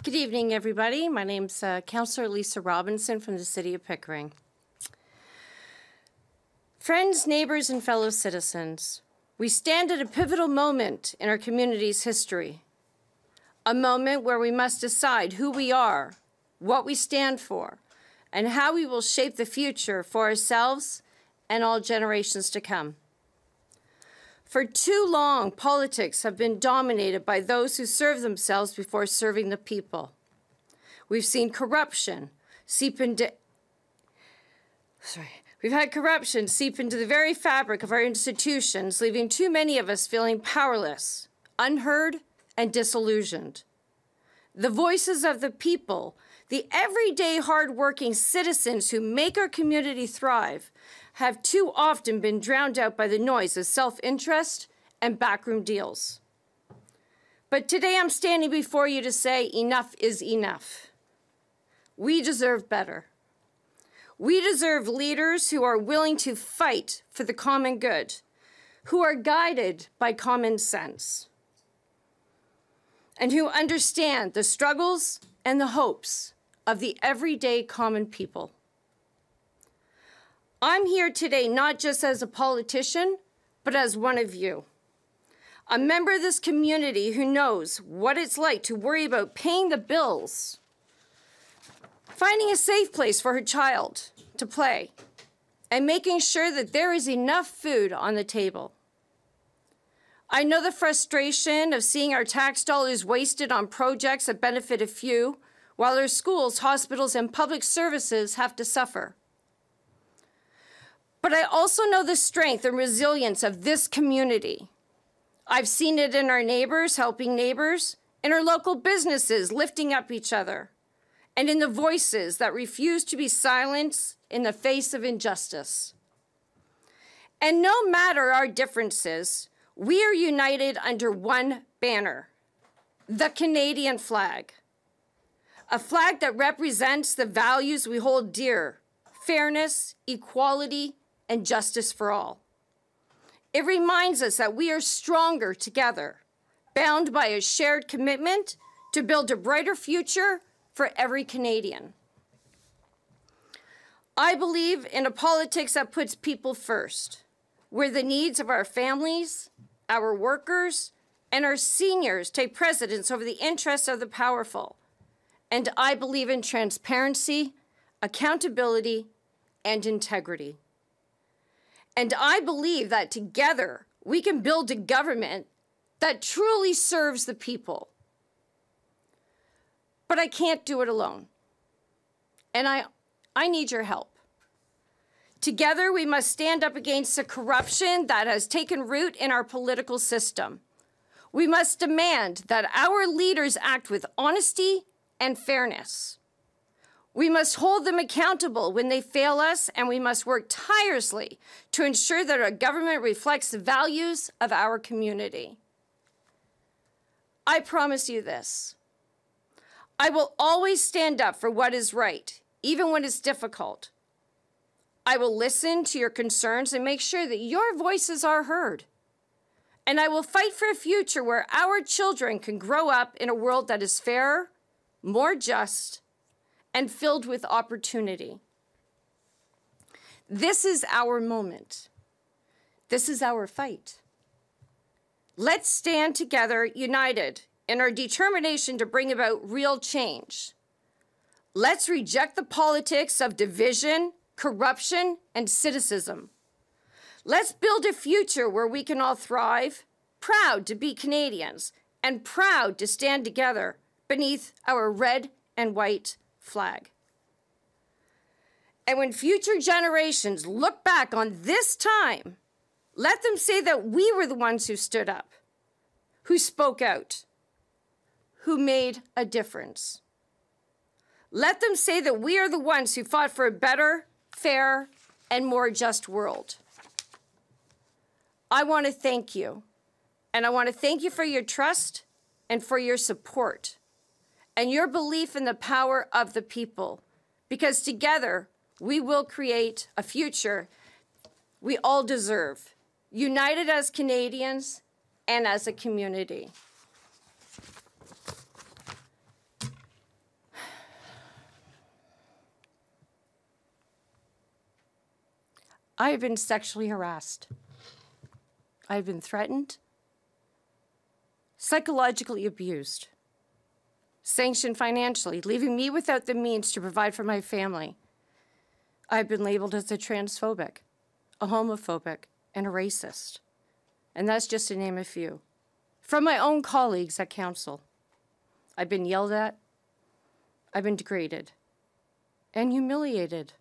Good evening, everybody. My name's Councillor Lisa Robinson from the City of Pickering. Friends, neighbours, and fellow citizens, we stand at a pivotal moment in our community's history. A moment where we must decide who we are, what we stand for, and how we will shape the future for ourselves and all generations to come. For too long, politics have been dominated by those who serve themselves before serving the people. We've seen corruption seep into the very fabric of our institutions, leaving too many of us feeling powerless, unheard, and disillusioned. The voices of the people, the everyday hard-working citizens who make our community thrive, have too often been drowned out by the noise of self-interest and backroom deals. But today I'm standing before you to say enough is enough. We deserve better. We deserve leaders who are willing to fight for the common good, who are guided by common sense, and who understand the struggles and the hopes of the everyday common people. I'm here today not just as a politician, but as one of you. A member of this community who knows what it's like to worry about paying the bills, finding a safe place for her child to play, and making sure that there is enough food on the table. I know the frustration of seeing our tax dollars wasted on projects that benefit a few, while our schools, hospitals, and public services have to suffer. But I also know the strength and resilience of this community. I've seen it in our neighbors helping neighbors, in our local businesses lifting up each other, and in the voices that refuse to be silenced in the face of injustice. And no matter our differences, we are united under one banner, the Canadian flag. A flag that represents the values we hold dear: fairness, equality, and justice for all. It reminds us that we are stronger together, bound by a shared commitment to build a brighter future for every Canadian. I believe in a politics that puts people first, where the needs of our families, our workers, and our seniors take precedence over the interests of the powerful. And I believe in transparency, accountability, and integrity. And I believe that together we can build a government that truly serves the people. But I can't do it alone. And I need your help. Together we must stand up against the corruption that has taken root in our political system. We must demand that our leaders act with honesty and fairness. We must hold them accountable when they fail us, and we must work tirelessly to ensure that our government reflects the values of our community. I promise you this: I will always stand up for what is right, even when it's difficult. I will listen to your concerns and make sure that your voices are heard. And I will fight for a future where our children can grow up in a world that is fairer, more just, and filled with opportunity. This is our moment. This is our fight. Let's stand together, united, in our determination to bring about real change. Let's reject the politics of division, corruption, and cynicism. Let's build a future where we can all thrive, proud to be Canadians, and proud to stand together beneath our red and white flag. And when future generations look back on this time, let them say that we were the ones who stood up, who spoke out, who made a difference. Let them say that we are the ones who fought for a better, fair, and more just world. I want to thank you, and I want to thank you for your trust and for your support and your belief in the power of the people, because together we will create a future we all deserve, united as Canadians and as a community. I have been sexually harassed. I have been threatened, psychologically abused, sanctioned financially, leaving me without the means to provide for my family. I've been labeled as a transphobic, a homophobic, and a racist. And that's just to name a few. From my own colleagues at council. I've been yelled at, I've been degraded, and humiliated.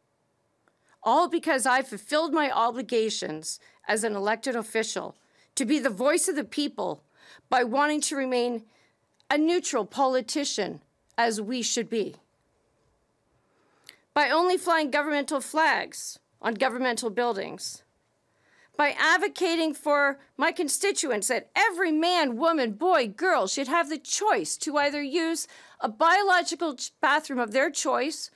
All because I fulfilled my obligations as an elected official to be the voice of the people by wanting to remain a neutral politician, as we should be. By only flying governmental flags on governmental buildings. By advocating for my constituents that every man, woman, boy, girl should have the choice to either use a biological bathroom of their choice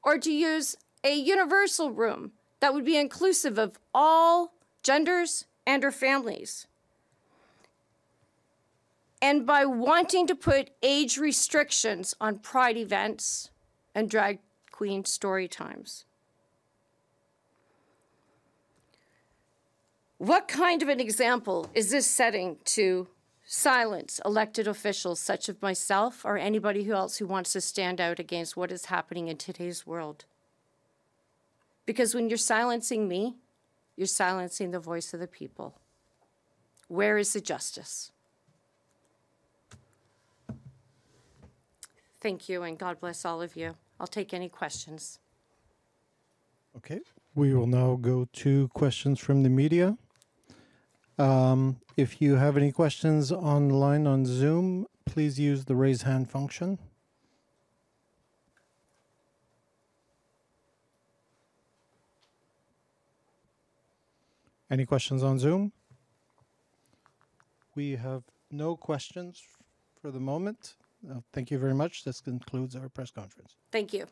or to use a universal room that would be inclusive of all genders and or families. And by wanting to put age restrictions on pride events and drag queen story times. What kind of an example is this setting to silence elected officials such as myself or anybody else who wants to stand out against what is happening in today's world? Because when you're silencing me, you're silencing the voice of the people. Where is the justice? Thank you, and God bless all of you. I'll take any questions. Okay, we will now go to questions from the media. If you have any questions online on Zoom, please use the raise hand function. Any questions on Zoom? We have no questions for the moment. Thank you very much. This concludes our press conference. Thank you.